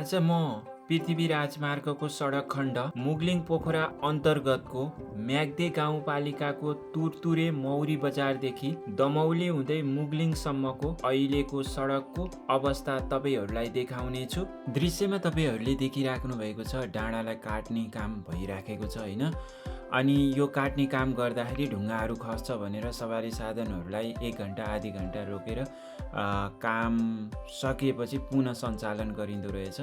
आज म पृथ्वी राजमार्गको सडक खण्ड मुगलिङ पोखरा अन्तर्गतको म्याग्दे गाउँपालिकाको तुरतुरे मौरी बजारदेखि दमौली हुँदै मुगलिङसम्मको अहिलेको सडकको अवस्था तपाईहरूलाई देखाउनेछु। दृश्यमा तपाईहरूले देखिराख्नु भएको छ डाँडालाई काट्ने काम भइराखेको छ हैन। अनि यो काट्ने काम गर्दाखेरि ढुङ्गाहरू खस्छ भनेर सवारी साधनहरूलाई 1 घण्टा आधी घण्टा रोकेर काम सकिएपछि पुनः सञ्चालन गरिँदो रहेछ।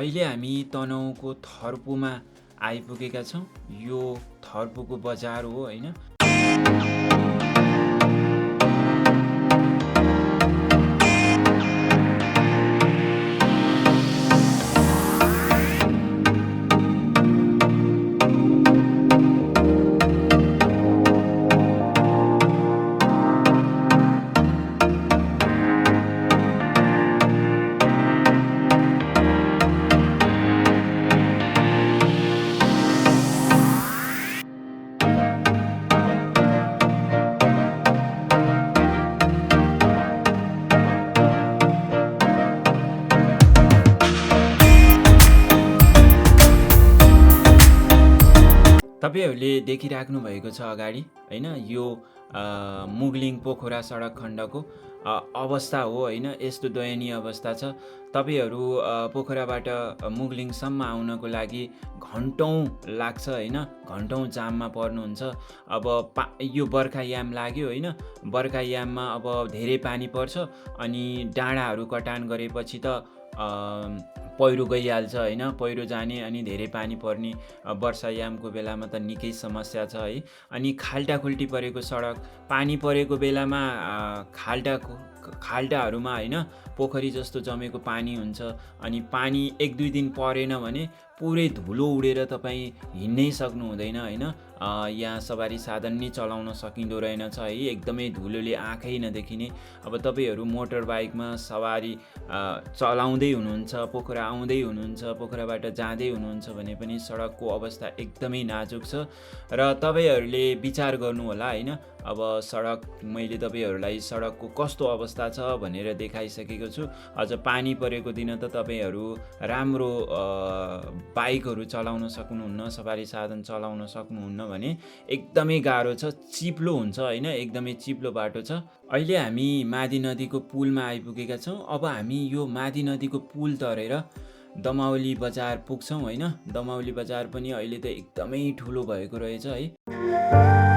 अहिले हामी तनहुँको थर्पुमा आइपुगेका छौँ। यो थर्पुको बजार हो हैन। तपाईहरूले देखिराख्नु भएको छ अगाडि हैन। यो मुगलिङ पोखरा सडक खण्डको अवस्था हो हैन। यस्तो दयनीय अवस्था छ। तपाईहरू पोखराबाट मुगलिङसम्म आउनको लागि घन्टौँ लाग्छ हैन। घन्टौँ जाममा पर्नुहुन्छ। अब यो बर्खायाम लाग्यो हैन। बर्खायाममा अब धेरै पानी पर्छ अनि डाँडाहरू कटान गरेपछि त पहिरो गइहाल्छ हैन। पहिरो जाने अनि धेरै पानी पर्ने वर्षायामको बेलामा त निकै समस्या छ है। अनि खाल्टाखुल्टी परेको सडक, पानी परेको बेलामा खाल्टाहरूमा हैन पोखरी जस्तो जमेको पानी हुन्छ। अनि पानी 1-2 दिन परेन भने पुरै धुलो उडेर तपाईँ हिँड्नै सक्नु हुँदैन हैन। यहाँ सवारी साधन नै चलाउन सकिँदो रहेनछ है। एकदमै धुलोले आँखै नदेखिने। अब तपाईहरू मोटर बाइकमा सवारी चलाउँदै हुनुहुन्छ, पोखरा आउँदै हुनुहुन्छ, पोखराबाट जाँदै हुनुहुन्छ भने पनि सडकको अवस्था एकदमै नाजुक छ र तपाईहरूले विचार गर्नु होला हैन। अब सडक मैले तपाईहरूलाई सडकको कस्तो अवस्था छ भनेर देखाइसकेको छु। अझ पानी परेको दिन त तपाईहरू राम्रो बाइकहरू चलाउन सक्नुहुन्न, सवारी साधन चलाउन सक्नुहुन्न भने एकदमै गाह्रो छ। चिप्लो हुन्छ हैन। एकदमै चिप्लो बाटो छ। अहिले हामी मादी नदीको पुलमा आइपुगेका छौँ। अब हामी यो मादी नदीको पुल तरेर दमाउली बजार पुग्छौँ हैन। दमाउली बजार पनि अहिले त एकदमै ठुलो भएको रहेछ है।